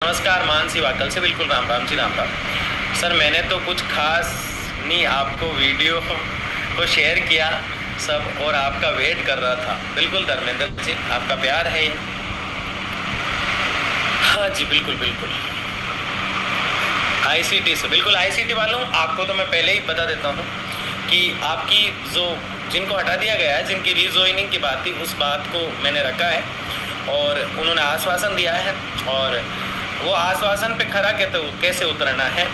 नमस्कार मानसी वाकल से बिल्कुल राम राम जी राम राम। सर मैंने तो कुछ खास नहीं, आपको वीडियो को शेयर किया सब और आपका वेट कर रहा था। बिल्कुल धर्मेंद्र जी, आपका प्यार है ये। हाँ जी बिल्कुल बिल्कुल। आईसीटी से बिल्कुल, आईसीटी वालों आपको तो मैं पहले ही बता देता हूँ कि आपकी जो जिनको हटा दिया गया है, जिनकी रीजॉइनिंग की बात थी, उस बात को मैंने रखा है और उन्होंने आश्वासन दिया है और वो आश्वासन पे खरा कैसे उतरना है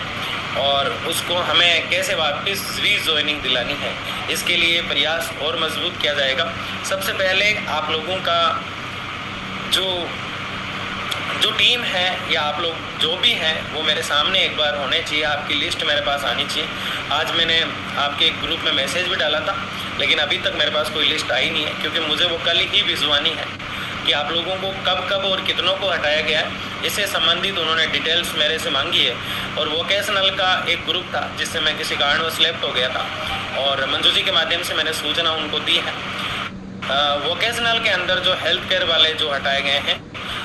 और उसको हमें कैसे वापस रीजॉइनिंग दिलानी है, इसके लिए प्रयास और मजबूत किया जाएगा। सबसे पहले आप लोगों का जो टीम है या आप लोग जो भी हैं वो मेरे सामने एक बार होने चाहिए, आपकी लिस्ट मेरे पास आनी चाहिए। आज मैंने आपके एक ग्रुप में मैसेज भी डाला था लेकिन अभी तक मेरे पास कोई लिस्ट आई नहीं है, क्योंकि मुझे वो कल ही भिजवानी है कि आप लोगों को कब कब और कितनों को हटाया गया है। इससे संबंधित उन्होंने डिटेल्स मेरे से मांगी है और वोकेशनल का एक ग्रुप था जिससे मैं किसी कारणवश लेफ्ट हो गया था और मंजू जी के माध्यम से मैंने सूचना उनको दी है। वोकेशनल के अंदर जो हेल्थ केयर वाले जो हटाए गए हैं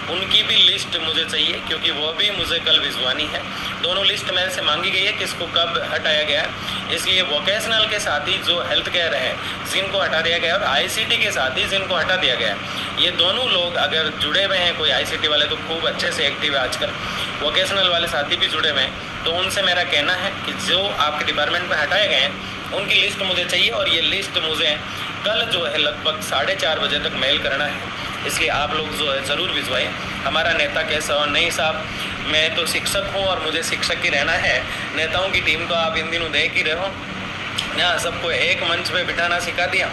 उनकी भी लिस्ट मुझे चाहिए, क्योंकि वो भी मुझे कल भिजवानी है। दोनों लिस्ट मेरे से मांगी गई है किसको कब हटाया गया है, इसलिए वोकेशनल के साथ ही जो हेल्थ केयर है जिनको हटा दिया गया है और आईसीटी के साथ ही जिनको हटा दिया गया है, ये दोनों लोग अगर जुड़े हुए हैं, कोई आईसीटी वाले तो खूब अच्छे से एक्टिव है आजकल, वोकेशनल वाले साथी भी जुड़े हुए हैं, तो उनसे मेरा कहना है कि जो आपके डिपार्टमेंट में हटाए गए हैं उनकी लिस्ट मुझे चाहिए और ये लिस्ट मुझे कल जो है लगभग 4:30 बजे तक मेल करना है। इसलिए आप लोग जो है ज़रूर भिजवाएं। हमारा नेता कैसा हो, नहीं साहब मैं तो शिक्षक हूँ और मुझे शिक्षक ही रहना है। नेताओं की टीम तो आप इन दिनों देख ही रहे हो ना, सबको एक मंच पे बिठाना सिखा दिया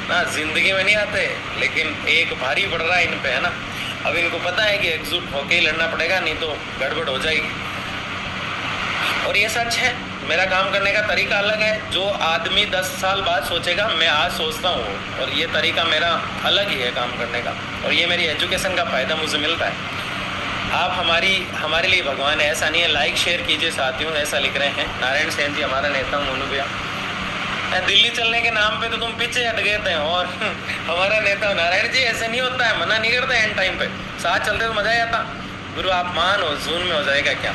ना, ज़िंदगी में नहीं आते लेकिन एक भारी पड़ रहा है इन पे, है ना। अब इनको पता है कि एकजुट होकर ही लड़ना पड़ेगा, नहीं तो गड़बड़ हो जाएगी। और ये सच है, मेरा काम करने का तरीका अलग है। जो आदमी 10 साल बाद सोचेगा मैं आज सोचता हूँ, और ये तरीका मेरा अलग ही है काम करने का, और ये मेरी एजुकेशन का फ़ायदा मुझे मिलता है। आप हमारे लिए भगवान है, ऐसा नहीं है। लाइक शेयर कीजिए साथियों, ऐसा लिख रहे हैं नारायण सेन जी, हमारा नेता हूँ मोनू भैया। दिल्ली चलने के नाम पे तो तुम पीछे हट गए थे और हमारा नेता नारायण जी ऐसे नहीं होता है, मना नहीं करते एंड टाइम पे, साथ चलते तो मजा ही आता। गुरु आप मान हो, जून में हो जाएगा क्या।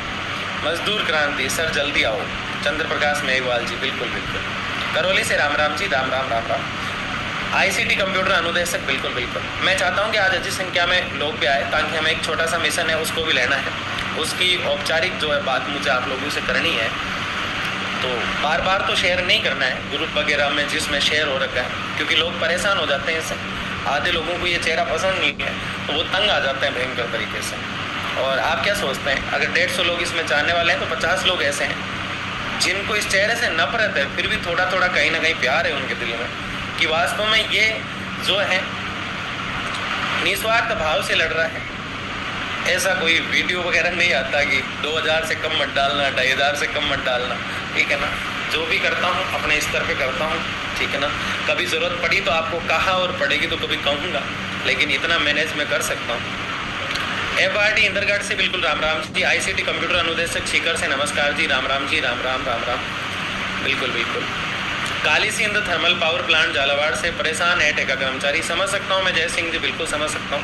मजदूर क्रांति सर जल्दी आओ, चंद्र प्रकाश मेघवाल जी बिल्कुल बिल्कुल। करौली से राम राम जी राम राम राम राम। आईसीटी कंप्यूटर अनुदेशक बिल्कुल बिल्कुल। मैं चाहता हूं कि आज अच्छी संख्या में लोग भी आए ताकि हमें एक छोटा सा मिशन है उसको भी लेना है, उसकी औपचारिक जो है बात मुझे आप लोगों से करनी है। तो बार बार तो शेयर नहीं करना है ग्रुप वगैरह में जिसमें शेयर हो रखा है, क्योंकि लोग परेशान हो जाते हैं इससे। आधे लोगों को ये चेहरा पसंद नहीं है तो वो तंग आ जाते हैं भयंकर तरीके से। और आप क्या सोचते हैं, अगर 150 लोग इसमें चाहने वाले हैं तो 50 लोग ऐसे हैं जिनको इस चेहरे से नफरत है, फिर भी थोड़ा थोड़ा कहीं ना कहीं प्यार है उनके दिल में कि वास्तव में ये जो है निस्वार्थ भाव से लड़ रहा है। ऐसा कोई वीडियो वगैरह नहीं आता कि 2000 से कम मत डालना, 2500 से कम मत डालना, ठीक है ना। जो भी करता हूँ अपने स्तर पे करता हूँ, ठीक है ना। कभी ज़रूरत पड़ी तो आपको कहा और पड़ेगी तो कभी कहूँगा, लेकिन इतना मैनेज मैं कर सकता हूँ। FRD इंदरगढ़ से बिल्कुल राम राम जी। आईसीटी कंप्यूटर अनुदेशक सीकर से नमस्कार जी, राम राम जी राम राम राम राम। बिल्कुल बिल्कुल। Kali Sindh thermal power plant Jhalawar से परेशान है ठेका कर्मचारी, समझ सकता हूँ मैं जय सिंह जी, बिल्कुल समझ सकता हूँ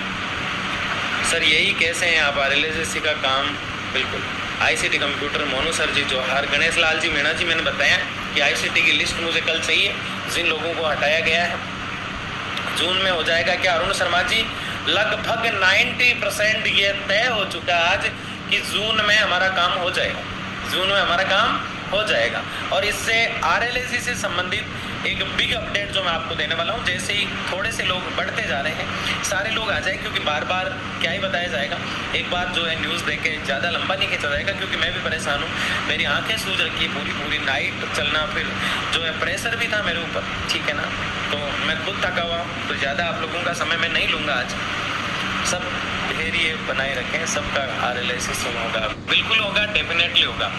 सर। यही कैसे हैं आप, RLSC का काम बिल्कुल। आईसीटी कंप्यूटर मोनू सर जी जोहार। गणेश लाल जी मीणा जी, मैंने बताया कि आईसीटी की लिस्ट मुझे कल चाहिए जिन लोगों को हटाया गया है। जून में हो जाएगा क्या अरुण शर्मा जी, लगभग 90% ये तय हो चुका है आज कि जून में हमारा काम हो जाएगा, जून में हमारा काम हो जाएगा। और इससे RLSC से संबंधित एक बिग अपडेट जो मैं आपको देने वाला हूँ, जैसे ही थोड़े से लोग बढ़ते जा रहे हैं सारे लोग आ जाए, क्योंकि बार बार क्या ही बताया जाएगा। एक बार जो है न्यूज़ देखे ज़्यादा लंबा नहीं खींचा जाएगा, क्योंकि मैं भी परेशान हूँ, मेरी आंखें सूज रखी है, पूरी नाइट चलना, फिर जो है प्रेशर भी था मेरे ऊपर, ठीक है ना। तो मैं खुद थका हुआ हूँ, तो ज़्यादा आप लोगों का समय मैं नहीं लूँगा आज। सब धैर्य बनाए रखें, सबका RLSC होगा, बिल्कुल होगा, डेफिनेटली होगा।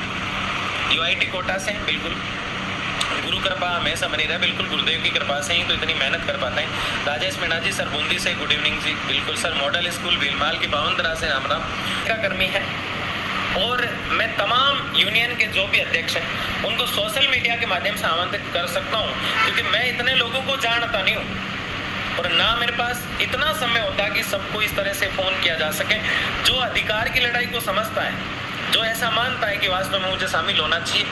UIT कोटा से बिल्कुल, गुरु कृपा हमेशा बनी रहे, बिल्कुल गुरुदेव की कृपा से ही तो इतनी मेहनत कर पाते हैं। राजेश मीणा जी सर बूंदी से गुड इवनिंग जी, बिल्कुल सर। मॉडल स्कूल भीलमाल की 52 से राम राम। क्या कर्मी है और मैं तमाम यूनियन के जो भी अध्यक्ष हैं उनको सोशल मीडिया के माध्यम से आमंत्रित कर सकता हूँ, क्योंकि मैं इतने लोगों को जानता नहीं हूँ। और ना मेरे पास इतना समय होता कि सबको इस तरह से फ़ोन किया जा सके। जो अधिकार की लड़ाई को समझता है, जो ऐसा मानता है कि वास्तव में मुझे शामिल होना चाहिए,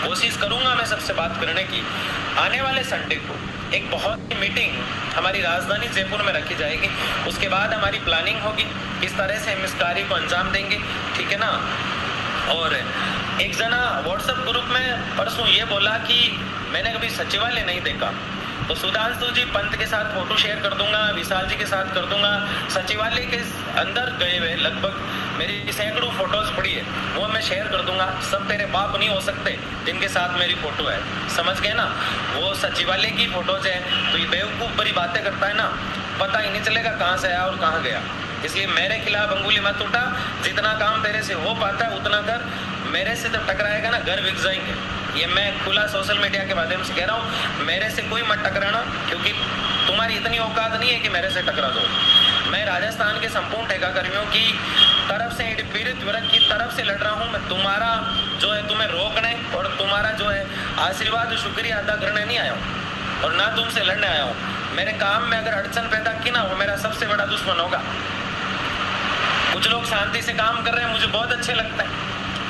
कोशिश करूंगा मैं सबसे बात करने की। आने वाले संडे को एक बहुत ही मीटिंग हमारी राजधानी जयपुर में रखी जाएगी। उसके बाद हमारी प्लानिंग होगी किस तरह से हम इस कार्य को अंजाम देंगे, ठीक है ना। और एक जना व्हाट्सएप ग्रुप में परसों ये बोला कि मैंने कभी सचिवालय नहीं देखा, तो सुधांशु जी पंत के साथ फोटो शेयर कर दूंगा, विशाल जी के साथ कर दूंगा। सचिवालय के अंदर गए हुए लगभग मेरी सैकड़ों फोटोज पड़ी है, वो मैं शेयर कर दूंगा। सब तेरे बाप नहीं हो सकते जिनके साथ मेरी फोटो है, समझ गए ना। वो सचिवालय की फोटोज है, तो ये बेवकूफ़ बड़ी बातें करता है ना, पता ही नहीं चलेगा कहाँ से आया और कहाँ गया। इसलिए मेरे खिलाफ अंगुली मत उठा, जितना काम तेरे से हो पाता है उतना कर। मेरे से जब टकराएगा ना घर बिक जाएंगे, ये मैं खुला सोशल मीडिया के माध्यम से कह रहा हूँ। मेरे से कोई मत टकराना, क्योंकि तुम्हारी इतनी औकात नहीं है कि मेरे से टकरा दो। मैं राजस्थान के संपूर्ण ठेका कर्मियों की तरफ से, पीड़ित वर्ग की तरफ से लड़ रहा हूँ। मैं तुम्हारा जो है तुम्हें रोकने और तुम्हारा जो है आशीर्वाद शुक्रिया अदा करने नहीं आया हूँ, और ना तुमसे लड़ने आया हूँ। मेरे काम में अगर अड़चन पैदा की ना, वो मेरा सबसे बड़ा दुश्मन होगा। कुछ लोग शांति से काम कर रहे हैं, मुझे बहुत अच्छे लगता है।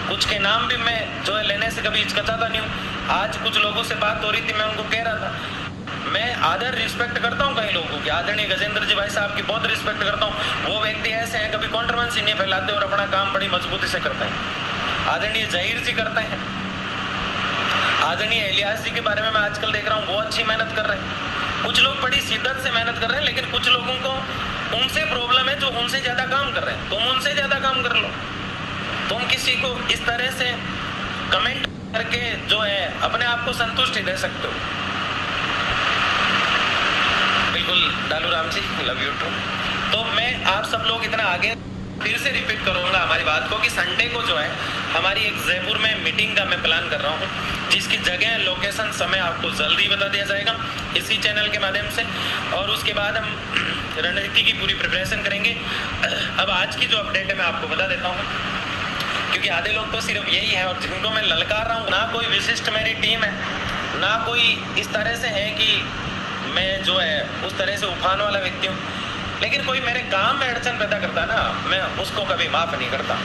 कुछ के नाम भी मैं जो है लेने से कभी हिचकिचाता नहीं हूँ। आज कुछ लोगों से बात हो रही थी, मैं उनको कह रहा था मैं आदर रिस्पेक्ट करता हूँ कई लोगों की। आदरणीय गजेंद्र जी भाई साहब की बहुत रिस्पेक्ट करता हूँ। वो व्यक्ति ऐसे हैं, कभी कॉन्ट्रोवर्सी नहीं फैलाते और अपना काम बड़ी मजबूती से करते हैं। आदरणीय जहीर जी करते हैं। आदरणीय इलियास जी के बारे में मैं आजकल देख रहा हूँ, वो अच्छी मेहनत कर रहे हैं। कुछ लोग बड़ी शिद्दत से मेहनत कर रहे हैं, लेकिन कुछ लोगों को उनसे प्रॉब्लम है जो उनसे ज्यादा काम कर रहे हैं। तुम उनसे ज्यादा काम कर लो। तुम किसी को इस तरह से कमेंट करके जो है अपने आप को संतुष्टि दे सकते हो। बिल्कुल डालू Ram ji, love you to. तो मैं आप सब लोग इतना आगे फिर से रिपीट करूंगा हमारी बात को कि संडे को जो है हमारी एक जयपुर में मीटिंग का मैं प्लान कर रहा हूँ, जिसकी जगह, लोकेशन, समय आपको जल्दी बता दिया जाएगा इसी चैनल के माध्यम से। और उसके बाद हम रणनीति की पूरी प्रिपरेशन करेंगे। अब आज की जो अपडेट है मैं आपको बता देता हूँ, क्योंकि आधे लोग तो सिर्फ यही है और जिनको मैं ललकार रहा हूँ। ना कोई विशिष्ट मेरी टीम है, ना कोई इस तरह से है कि मैं जो है उस तरह से उफान वाला व्यक्ति हूँ, लेकिन कोई मेरे काम में अड़चन पैदा करता है ना, मैं उसको कभी माफ नहीं करता।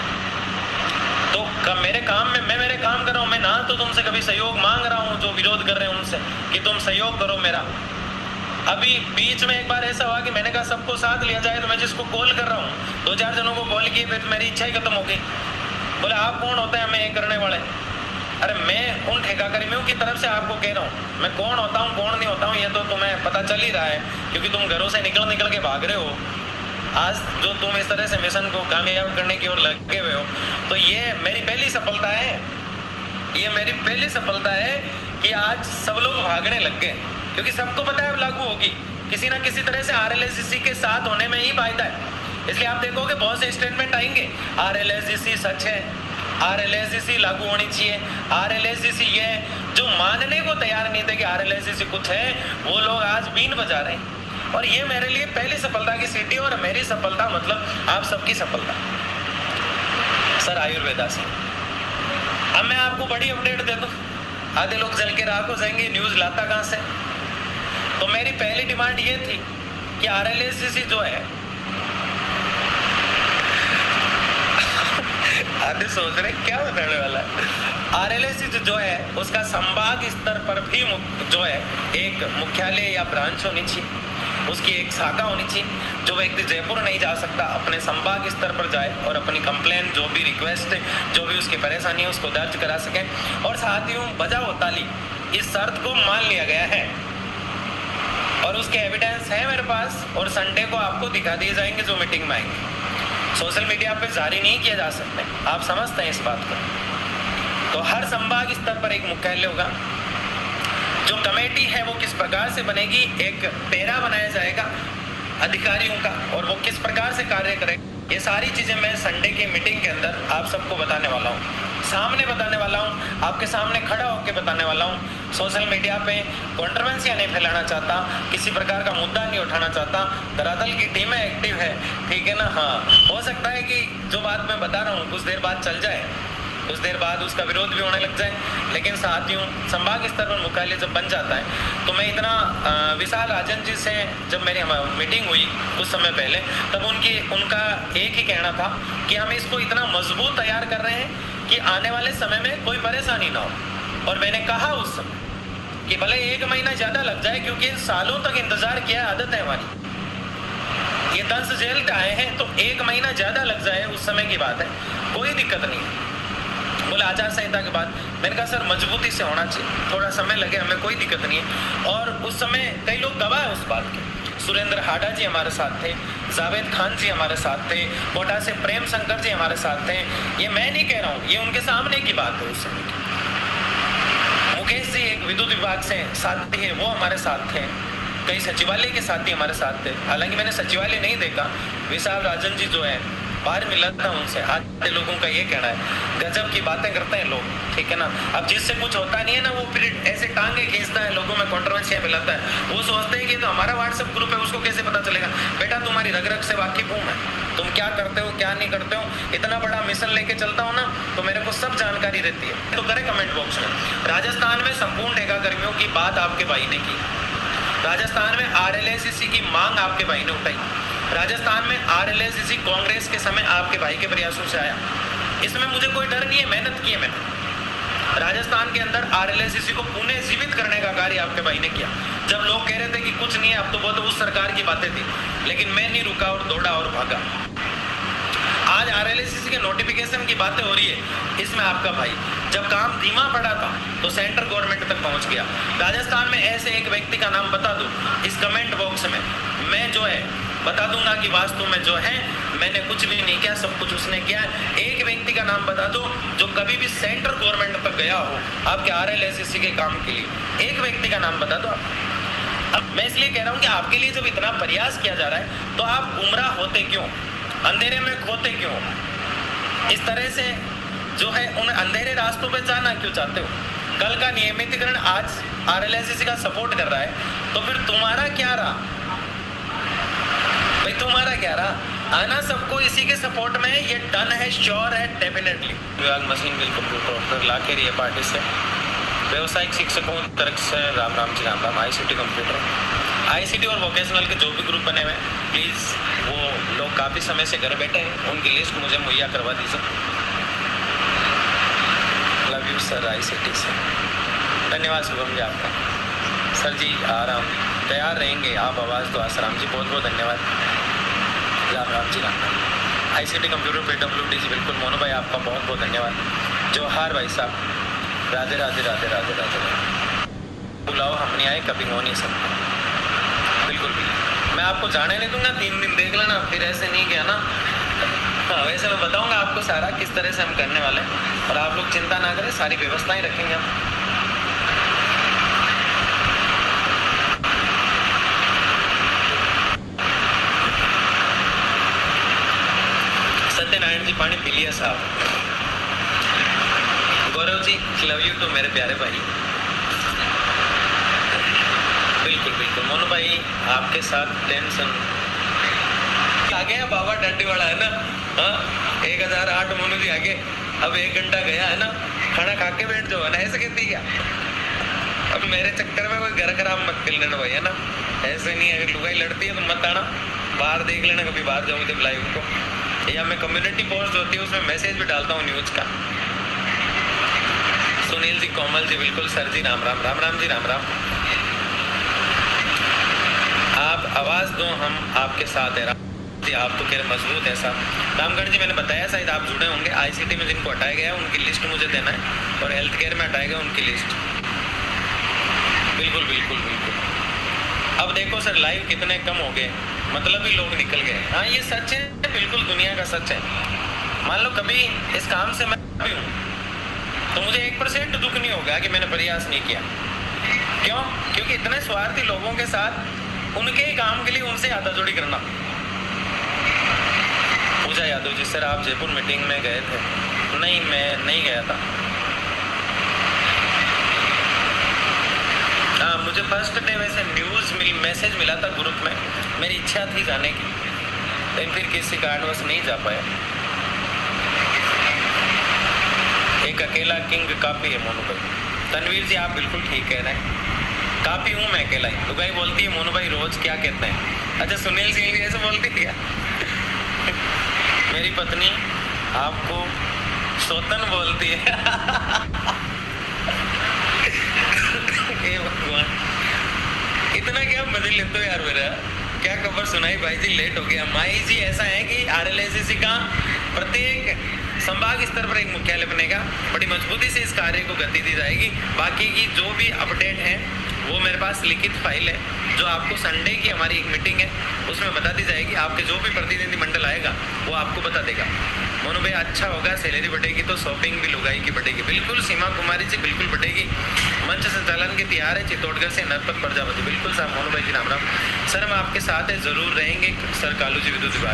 तो मेरे काम में मैं मेरे काम कर रहा हूँ। मैं ना तो तुमसे कभी सहयोग मांग रहा हूँ जो विरोध कर रहे हैं उनसे कि तुम सहयोग करो मेरा। अभी बीच में एक बार ऐसा हुआ कि मैंने कहा सबको साथ लिया जाए, तो मैं जिसको कॉल कर रहा हूँ 2-4 जनों को कॉल किए, फिर मेरी इच्छा ही खत्म हो गई। बोले आप कौन होते हैं हमें ये करने वाले? अरे मैं उन ठेका कर्मियों की तरफ से आपको कह रहा हूँ, मैं कौन होता हूँ कौन नहीं होता हूँ ये तो तुम्हें पता चल ही रहा है, क्योंकि तुम घरों से निकल के भाग रहे हो। आज जो तुम इस तरह से मिशन को कामयाब करने की ओर लगे हुए हो, तो ये मेरी पहली सफलता है। ये मेरी पहली सफलता है कि आज सब लोग भागने लग गए, क्योंकि सबको पता है लागू होगी किसी ना किसी तरह से। RLSGC के साथ होने में ही फायदा है। इसलिए आप देखोगे बहुत से स्टेटमेंट आएंगे, RLSGC सच है, RLSGC लागू होनी चाहिए, RLSGC ये जो मानने को तैयार नहीं थे कि RLSGC कुछ है, वो लोग आज बीन बजा रहे हैं। और ये मेरे लिए पहली सफलता की सीटी, और मेरी सफलता मतलब आप सबकी सफलता सर आयुर्वेदा से। अब मैं आपको बड़ी अपडेट दे दूं, आधे लोग जल के राख हो जाएंगे, न्यूज लाता कहां से। तो मेरी पहली डिमांड ये थी कि RLSGC जो है, आधे सोच रहे क्या बताने वाला है, RLSGC जो है उसका संभाग स्तर पर भी जो है एक मुख्यालय या ब्रांच होनी चाहिए, उसकी एक शाखा होनी चाहिए। जो व्यक्ति जयपुर नहीं जा सकता अपने संभाग स्तर पर जाए और अपनी कंप्लेन, जो भी रिक्वेस्ट है, जो भी उसकी परेशानी है, उसको दर्ज करा सके। और साथ ही बजाओ ताली, इस शर्त को मान लिया गया है और उसके एविडेंस है मेरे पास, और संडे को आपको दिखा दिए जाएंगे जो मीटिंग में आएंगे। सोशल मीडिया पे जारी नहीं किए जा सकते, आप समझते हैं इस बात को। तो हर संभाग स्तर पर एक मुख्यालय होगा। जो कमेटी है वो किस प्रकार से बनेगी, एक पेरा बनाया जाएगा अधिकारियों का, और वो किस प्रकार से कार्य करेगा, ये सारी चीजें मैं संडे की मीटिंग के अंदर आप सबको बताने वाला हूँ, सामने बताने वाला हूँ, आपके सामने खड़ा होकर बताने वाला हूँ। सोशल मीडिया पे कंट्रोवर्सियां नहीं फैलाना चाहता, किसी प्रकार का मुद्दा नहीं उठाना चाहता। धरातल की टीमें एक्टिव है, ठीक है ना। हाँ, हो सकता है कि जो बात मैं बता रहा हूँ कुछ देर बाद चल जाए, कुछ देर बाद उसका विरोध भी होने लग जाए। लेकिन साथियों, संभाग स्तर पर मुख्यालय जब बन जाता है तो मैं इतना विशाल राजन जी से जब मेरी मीटिंग हुई कुछ समय पहले, तब उनका एक ही कहना था कि हम इसको इतना मजबूत तैयार कर रहे हैं कि आने वाले समय में कोई परेशानी ना हो। और मैंने कहा उस समय कि भले 1 महीना ज्यादा लग जाए, क्योंकि सालों तक इंतजार किया, आदत है हमारी, ये दंश जेल आए हैं, तो 1 महीना ज्यादा लग जाए उस समय की बात है, कोई दिक्कत नहीं है। बोला आचार संहिता के बाद, मैंने कहा सर मजबूती से होना चाहिए, थोड़ा समय लगे हमें कोई दिक्कत नहीं है। और उस समय कई लोग गवाह है उस बात के, सुरेंद्र हाडा जी हमारे साथ थे, जावेद खान जी हमारे साथ थे, कोटा से प्रेम शंकर जी हमारे साथ थे। ये मैं नहीं कह रहा हूँ, ये उनके सामने की बात है उस समय की। मुकेश जी एक विद्युत विभाग से साथी है, वो हमारे साथ थे। कई सचिवालय के साथी हमारे साथ थे, हालांकि मैंने सचिवालय नहीं देखा। विशाल राजन जी जो है बाहर मिला था उनसे, आधे लोगों का ये कहना है गजब की बातें करते हैं लोग, ठीक है ना। अब जिससे कुछ होता नहीं है ना, वो फिर ऐसे टांगे खींचता है, लोगों में कंट्रोवर्सियां फैलाता है। वो सोचते हैं कि तो हमारा व्हाट्सएप ग्रुप है, उसको कैसे पता चलेगा। बेटा तुम्हारी रग रग से वाकिफ हूँ मैं, तुम क्या करते हो क्या नहीं करते हो। इतना बड़ा मिशन लेके चलता हूँ ना, तो मेरे को सब जानकारी रहती है। तो करें कमेंट बॉक्स में। राजस्थान में संपूर्ण ठेका कर्मियों की बात आपके भाई ने की, राजस्थान में RLSCC की मांग आपके भाई ने उठाई, राजस्थान में RLSCC कांग्रेस के समय आपके भाई के प्रयासों से आया। इसमें मुझे कोई डर नहीं है, मेहनत की है मैंने। राजस्थान के अंदर RLSCC को पुनः जीवित करने का कार्य आपके भाई ने किया। जब लोग कह रहे थे कि कुछ नहीं है, अब तो वो तो उस सरकार की बातें थी, लेकिन मैं नहीं रुका और दौड़ा और भागा। आज RLSCC के नोटिफिकेशन की बातें हो रही है, इसमें आपका भाई जब काम धीमा पड़ा था तो सेंट्रल गवर्नमेंट तक पहुंच गया। राजस्थान में ऐसे एक व्यक्ति का नाम बता दो इस कमेंट बॉक्स में, मैं जो है बता दूंगा कि वास्तव में जो है मैंने कुछ भी नहीं किया, सब कुछ उसने किया। एक व्यक्ति का नाम बता दो जो कभी भी सेंट्रल गवर्नमेंट तक गया हो आपके RLSCC के काम के लिए, एक व्यक्ति का नाम बता दो आप। अब मैं इसलिए कह रहा हूँ कि आपके लिए जब इतना प्रयास किया जा रहा है तो आप गुमराह होते क्यों, अंधेरे में खोते क्यों, इस तरह से जो है उन अंधेरे रास्तों पे जाना क्यों चाहते हो। कल का नियमितीकरण आज RLSCC का सपोर्ट कर रहा है, तो फिर तुम्हारा क्या रहा भाई, तुम्हारा क्या रहा। आना सबको इसी के सपोर्ट में है, ये डन है, श्योर है, डेफिनेटली। विभाग मशीन बिल कंप्यूटर ला के रही है पार्टी से, व्यवसायिक शिक्षकों तरफ से Ram Ram ji Ram Ram. ICT computer, ICT और वोकेशनल के जो भी ग्रुप बने हुए हैं, प्लीज़ वो लोग काफ़ी समय से घर बैठे हैं, उनकी लिस्ट मुझे मुहैया करवा दीजिए। लव यू सर ICT से, धन्यवाद शुभम जी आपका। सर जी आराम तैयार रहेंगे आप, आवाज़ दो आसाराम जी, बहुत बहुत धन्यवाद। Ram Ram ji Ram Ram. ICT computer PWD ji बिल्कुल, मोनू भाई आपका बहुत बहुत धन्यवाद। जोहार भाई साहब, राधे राधे राधे राधे राधे। बुलाओ हम नहीं आए, कभी हो नहीं सकता, बिल्कुल भी। मैं आपको जाने नहीं दूंगा, 3 दिन देख लेना, फिर ऐसे नहीं गया ना। हाँ वैसे मैं बताऊंगा आपको सारा किस तरह से हम करने वाले हैं, और आप लोग चिंता ना करें, सारी व्यवस्थाएं रखेंगे हम। सत्यनारायण जी पानी पी लिया साहब। Gaurav ji love you to मेरे प्यारे भाई, बिल्कुल बिल्कुल। मोनू भाई आपके साथ टेंशन आ गया, बाबा डंडी वाला है ना। हाँ 1008 मोनू जी आगे, अब 1 घंटा गया है ना, खाना खा के बैठ जाओ ना, ऐसे कहती क्या। अब मेरे चक्कर में कोई घर खराब मत कर लेना भाई, है ना, ऐसे नहीं है। लुगाई लड़ती है तो मत आना, बाहर देख लेना, कभी बाहर जाऊँ तो लाइव को, या मैं कम्युनिटी पोस्ट होती है उसमें मैसेज भी डालता हूँ न्यूज का। सुनील जी, कोमल जी, बिल्कुल सर जी राम राम, राम राम जी राम राम। आप आवाज दो, हम आपके साथ है जी। आप तो कह रहे मजबूत है साहब। रामगढ़ जी मैंने बताया, शायद आप जुड़े होंगे। ICT में जिनको हटाया गया उनकी लिस्ट मुझे देना है, और हेल्थ केयर में हटाया गया उनकी लिस्ट, बिल्कुल बिल्कुल बिल्कुल। अब देखो सर लाइव कितने कम हो गए, मतलब ही लोग निकल गए। हाँ ये सच है, बिल्कुल दुनिया का सच है। मान लो कभी इस काम से मैं भी हूँ तो मुझे 1% दुख नहीं होगा कि मैंने प्रयास नहीं किया। क्यों? क्योंकि इतने स्वार्थी लोगों के साथ उनके ही काम के लिए उनसे हाथाजोड़ी करना। पूजा यादव जी, सर आप जयपुर मीटिंग में गए थे? नहीं, मैं नहीं गया था। हाँ मुझे फर्स्ट डे वैसे न्यूज़ मैसेज मिला था ग्रुप में, मेरी इच्छा थी जाने की, लेकिन फिर किसी कारणवश नहीं जा पाया। एक अकेला किंग काफी है मोनू भाई। तनवीर जी आप बिल्कुल ठीक कह रहे हैं, काफी हूँ मैं अकेला ही। लुगाई बोलती है मोनू भाई रोज क्या कहते हैं। अच्छा सुनील सिंह भी ऐसे बोलती है क्या? मेरी पत्नी आपको सोतन बोलती है। हे भगवान, इतना क्या बदल लेते हो यार मेरा। क्या खबर सुनाई भाई जी, लेट हो गया। माई जी ऐसा है कि RLACC का प्रत्येक संभाग स्तर पर एक मुख्यालय बनेगा, बड़ी मजबूती से इस कार्य को गति दी जाएगी। बाकी की जो भी अपडेट है वो मेरे पास लिखित फाइल है, जो आपको संडे की हमारी एक मीटिंग है उसमें बता दी जाएगी। आपके जो भी प्रतिनिधि मंडल आएगा वो आपको बता देगा। मोनू भाई अच्छा होगा, सैलरी बढ़ेगी तो शॉपिंग भी लुगाई की बढ़ेगी। बिल्कुल सीमा कुमारी जी बिल्कुल बढ़ेगी। मंच संचालन की तैयार है चित्तौड़गढ़ से नरपत प्रजापति। बिल्कुल सर मोनू भाई जी राम राम। सर हम आपके साथ है, जरूर रहेंगे सर। कालू जी विद्युत विभाग